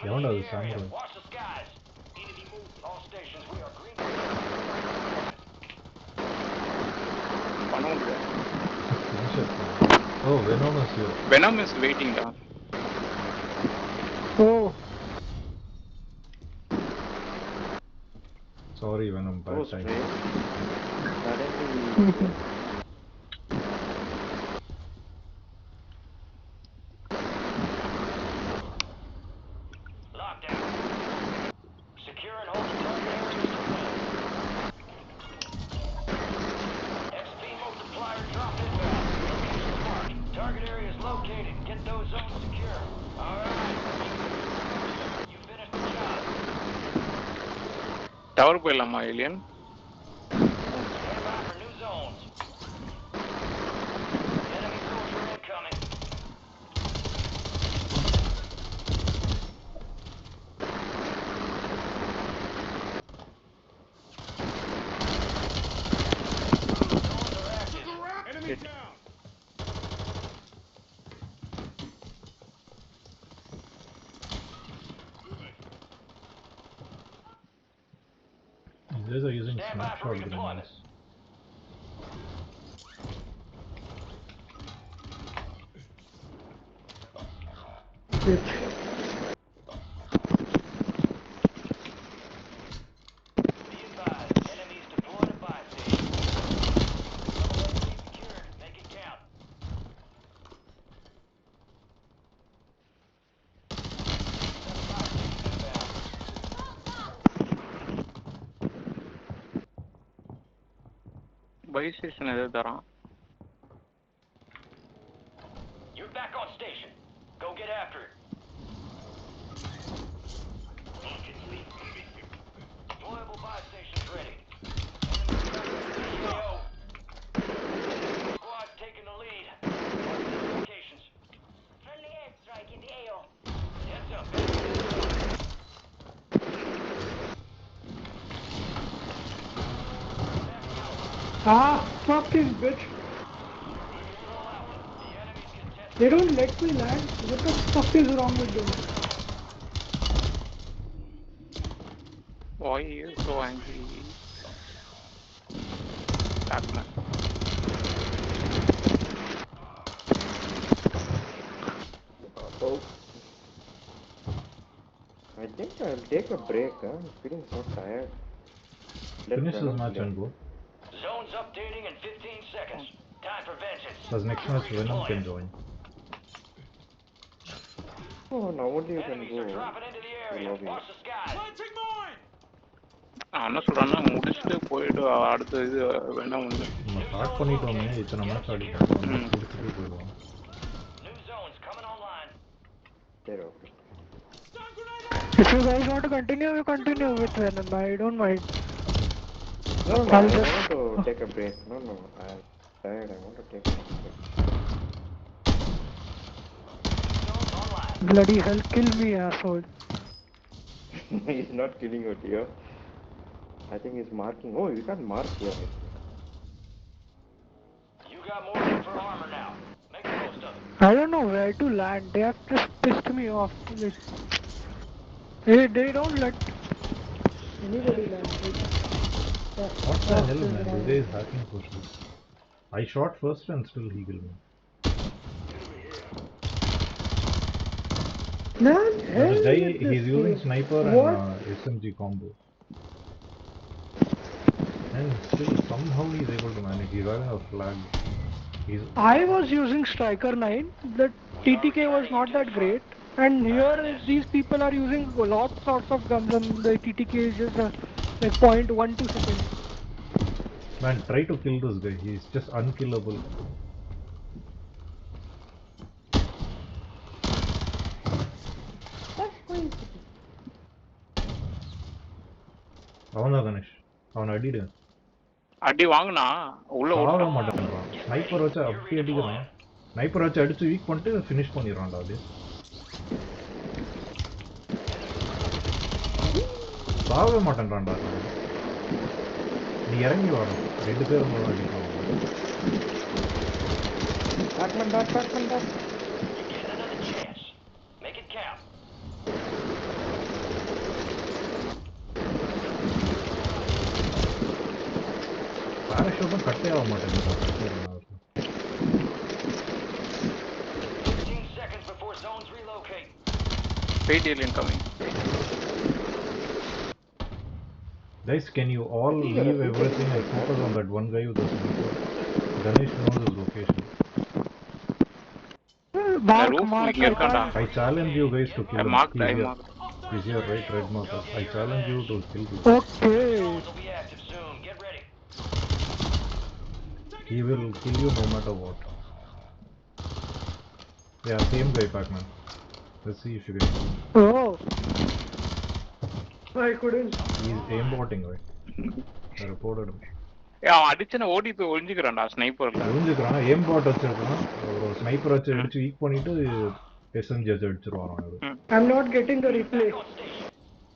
எவன்டா அது samurai? Oh, Venom is here. Venom is waiting down. Oh. Sorry, Venom. Bad time. Tower போயிடலாமா alien? These are using snapshot grenades. Buy station எதாவது தரான். You're back on station. Go get after it. Deployable buy stations ready. Squad taking the lead. Locations. Friendly airstrike in the AO. Heads up. Ah, fucking bitch. They don't let me land. What the fuck is wrong with them? Why are you so angry? Batman. Oh. I think I'll take a break. I'm feeling so tired. Finish this match and go. Zones updating in 15 seconds. Time for vengeance. Because next match Venom can join. Oh, now only you can Enemies go. are dropping into the area. Watch the skies. நான் என்ன சொல்றேன்னா முடிச்சுட்டு போயிட்டு அடுத்த இது Venom வந்து நம்ம start பண்ணிட்டோமே இத்தனை மேட்ச் ஆடிட்டோம். முடிச்சுட்டு போயிடுவோம். New zones coming online. There, okay. If you guys want to continue, we continue with Venom. I don't mind. No, I want to take a break. No, I'm tired. I want to take a break. Zones online. Bloody hell, kill me, asshole. He's not killing you, dear. I think he's marking. Oh, you can't mark here. You got more room for armor now. Make the most of it. I don't know where to land. They have just pissed me off. They don't let anybody land. What the hell, man? This guy is hacking for sure. I shot first and still he killed me. Man, There's a guy, with this he's using game. sniper What? and SMG combo. And still somehow he's able to manage. He's having a flag. I was using Striker 9. The TTK was not that great. And here these people are using lots of guns and the TTK is just like 0.12 seconds. Man, try to kill this guy. He's just unkillable. அவன் தான் கணேஷ். அவனை அடிடு. அடி வாங்கினா உள்ள சாக மாட்டேன்றான். Sniper வச்சு அப்படி அடிக்கணும். ஸ்னைப்பர் வச்சு அடிச்சு வீக் பண்ணிட்டு ஃபினிஷ் பண்ணிடுறான்டா அது. சாகவே மாட்டேன்றான்டா. நீ இறங்கி வாடா. 2 பேர் மேல அடிக்கலாம். You're getting another chance. Make it count. ஏன் கட்டே ஆக மாட்டேங்குது? 15 seconds before zones relocate. Wait, alien coming. Guys, can you all leave everything and focus on that one guy with the sniper? Ganesh knows his location. Mark, roof Mark, இங்க இருக்கான்டா. I challenge you guys to kill him. Marked, I He's here. marked. He's here, right? Red marker. I challenge you to kill this. Okay. Zones will be active soon. Get ready. He will kill you no matter what. Yeah, same guy, Pac-Man. Let's see if you can kill him. Oh. I couldn't. He's aimbotting, right? I reported him. அவன் அடிச்சன ஓடி போய் ஒளிஞ்சுக்கிறான்டா ஸ்னைப்பர்ல. புரிஞ்சுக்கிறான், aimbot வச்சிருக்கான். ஒரு sniper வச்சு அடிச்சு week பண்ணிட்டு SMG வச்சு அடிச்சிருவான் அவரு. I'm not getting the replay.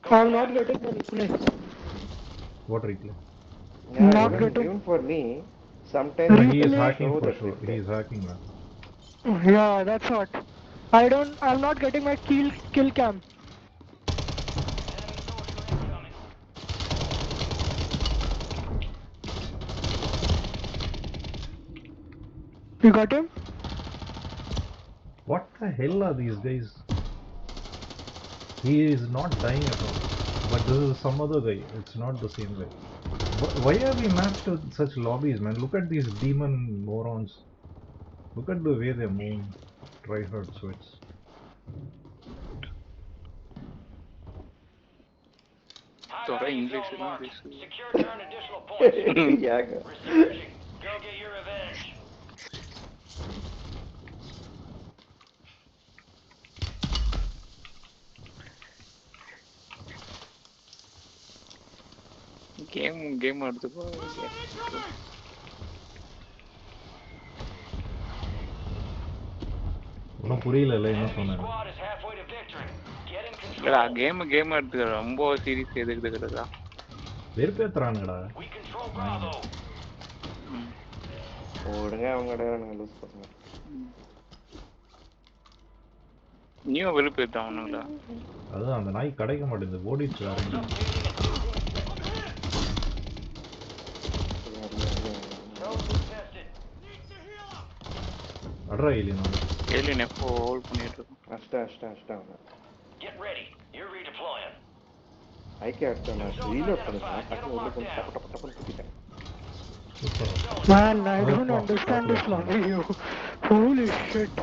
I'm not getting the replay. What replay? Yeah, Not getting. even for me, sometimes He is Replay. hacking show for that sure. replay. He is hacking, man. Yeah, that's what. I'm not getting my kill cam. Enemy soldier incoming. You got him? What the hell are these guys? He is not dying at all. But this is some other guy. It's not the same guy. Why are we matched to such lobbies, man? Look at these demon morons. Look at the way they move. Try hard switch. தொட Highlighting English zone தான் marked. பேசுது. Secure to earn additional points. Yeah. Resurging. Go get your revenge. Game எடுத்துக்கோ. ஒன்றும் புரியல என்ன Enemy சொன்னேன். squad is halfway to victory. Get in இல்லடா control. Game எடுத்துக்க ரொம்ப சீரியஸ் எதுக்குதுடா. வெறுப்பேத்துறானுங்கடா. We control Bravo. ஓடுங்க அவங்க இடம் லூஸ் பண்ணுங்க. நீயும் வெளுப்பேத்தான் அவனுங்களா. அதுதான் அந்த நாய் கிடைக்க மாட்டேங்குது. ஓடிச்சு வேற எங்க. Zone contested. அட்ரா ஏலியன். ஏலியன் எப்போ ஹோல்ட் பண்ணிட்டு இருக்கோம். அஷ்டா Get ready. You're redeploying. ஐக்கே அஷ்டா நான் ரீலோட் பண்ணுறேன். டக்கு உள்ள போய் டப்பு குத்திட்டேன். Man, I don't understand this lobby. Holy shit.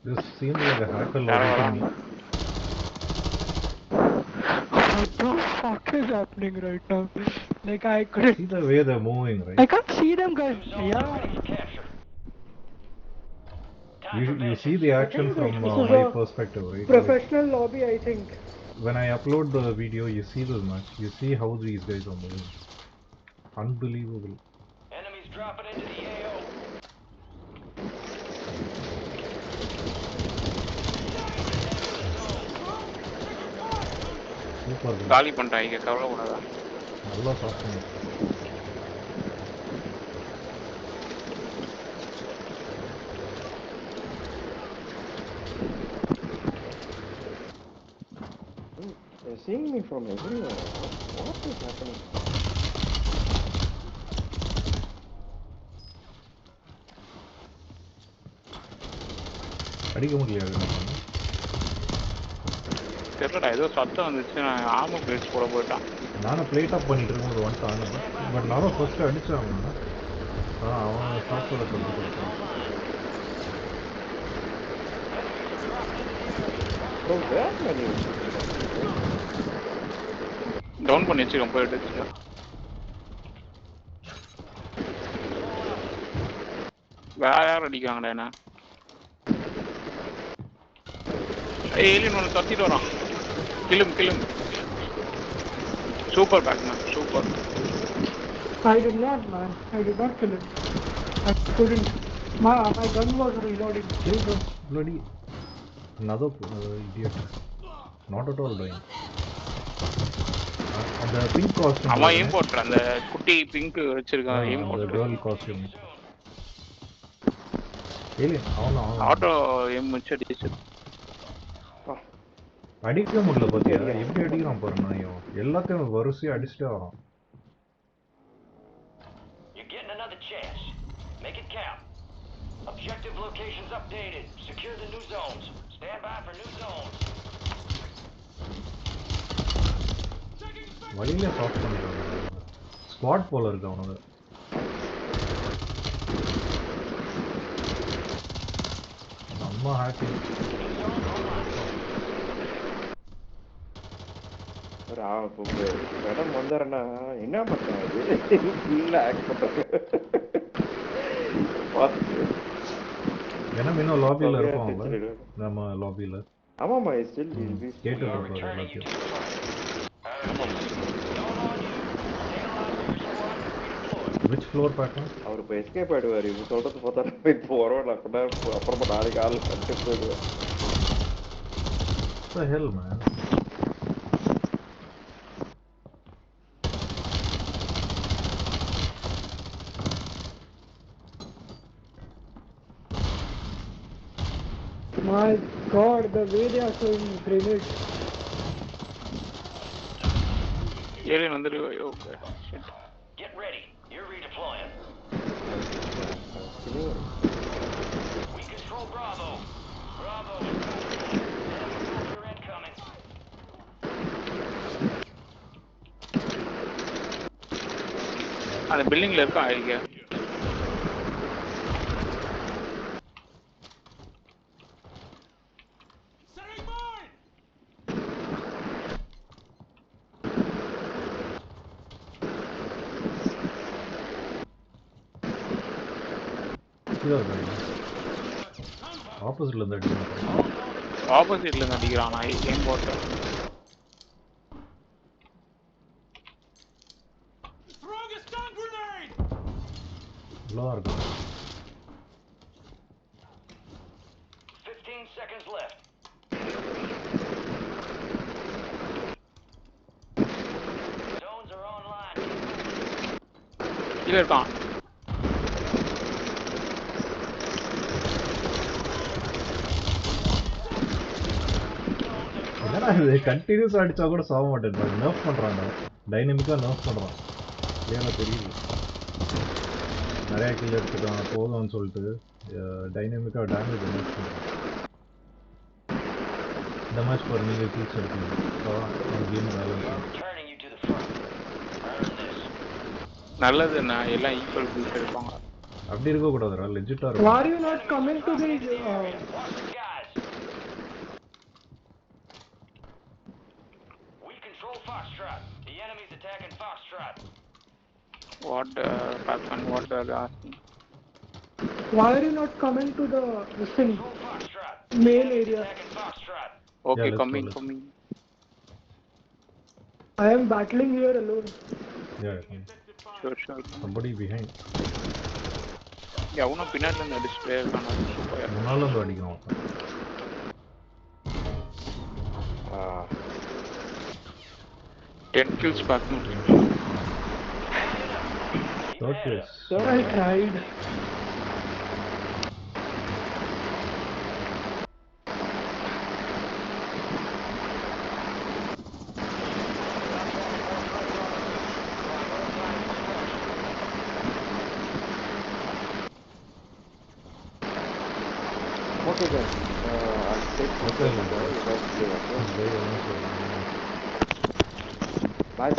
This seems like a hacker lobby to me. What the fuck is happening right now? Like I couldn't. See the way they're moving, right? I can't see them, guys. Zones Yeah. are ready for capture. Time for You see the action from This is my a perspective, right? Professional lobby, I think. When I upload the video, you see this much. You see how these guys are moving. Unbelievable. Enemies dropping into the AO. Super. காலி பண்ணிட்டாங்க கவலைப்படாதா. நல்லா சாப்பிட்டீங்க. They're seeing me from everywhere. What is happening? அடிக்க முடியாது. தெரியலடா ஏதோ சத்தம் வந்துச்சு. நான் ஆர்மர் பிளேட்ஸ் போட போயிட்டான். நானும் பிளேட் அப் பண்ணிட்டு இருக்கும்போது வந்துட்டாங்க. பட் நானும் ஃபர்ஸ்ட் அடிச்சாங்க. அவன் சாப்பிட சொல்லி கொடுத்தான். Bro, where are you? Down பண்ணி வச்சுக்கோங்க போயிட்டு வச்சுக்கோ. வேற யாரும் அடிக்காங்கடா என்ன. ஏலியன் ஒன்று கத்திட்டு வரான். கிளும் super Pacman super. I did not, man. I did not kill him. I couldn't. My gun was reloading. Kill the bloody another idiot. Not at all dying. அந்த பிங்க் காஸ்டியூம். அவன் ஏம் போட்டுறான். அந்த குட்டி பிங்க் வச்சிருக்கான் ஏம் அந்த போட்டு. Girl costume. ஏலியன் அவன் auto ஏம் வச்சு அடிச்சு. அடிக்க முடியல பாத்தியா? எப்படி அடிக்கிறான் பாரு நாயும். எல்லாத்தையும் வரிசையா அடிச்சுட்டே வரான். camp. Objective locations updated. Secure the new zones. Stand by for new zones. வழியில சாஃப்ட் பண்ணிடுவாங்க. ஸ்குவாட் போல இருக்கு அவனுங்க. நம்ம ஹேக்கிங். மேடம் வந்தாரண்ணா என்ன பண்றாங்க ஃபுல்லா ஆக்ட் பண்றாங்க. ஏன்னா இன்னும் லாபியில் இருப்போம் நம்ம லாபியில். ஆமாம்மா ஸ்டில் கேட்டு இருப்பாரு எல்லாத்தையும். விச் ஃப்ளோர் பார்க்கலாம்? அவர் இப்போ எஸ்கேப் ஆயிடுவார். இது சொல்றது பார்த்தா இப்போ வரோம் அப்புறமா நாளைக்கு ஆள் கட்டு போயிடுவார். What the hell, man? My God, the way they are throwing grenades. Alien வந்துரு. Okay. Shit. Get ready. You're redeploying. We control Bravo. Bravo. You're incoming. அந்த பில்டிங்ல இருக்கான் ஐடியா. ஆப்போசிட்ல இருந்து அடிக்கிறான். ஆப்போசிட்ல இருந்து அடிக்கிறான். நான் கேம் போட்டேன். லோ இருக்கு. 15 seconds left. Zones are online. கீழ இருக்கான். என்னடா இது கண்டினியூஸா அடிச்சா கூட சாக மாட்டேன். நர்ஃப் பண்றாங்க. டைனமிக்கா நர்ஃப் பண்றான். ஏன்னா தெரியுது. நிறைய கில் எடுத்துட்டான் போதும்னு சொல்லிட்டு டைனமிக்கா டேமேஜ் நர்ஃப் பண்றான். இந்த மேட்ச் பாரு நீங்க கில்ஸ் எடுக்கணும். Game balance. நல்லது என்ன எல்லாம் ஈக்குவல் கில்ஸ் எடுப்பாங்க. அப்படி இருக்க கூடாதுடா. லெஜிட்டா இருக்கு. Why are you not coming to the Foxtrot. The enemy's attacking Foxtrot. What Pac-Man, what are they asking? Why are you not coming to the thing? Main area. Okay, yeah, coming. I am battling here alone. Yeah. Sure. Somebody behind. எவனோ பின்னாடி இருந்து அடிச்சுட்டே இருக்கான். முன்னால இருந்து அடிக்கிறான். 10 kills Pac-Man. Okay. Sir, I tried. Okay, guys. I'll take Okay. Bye bye.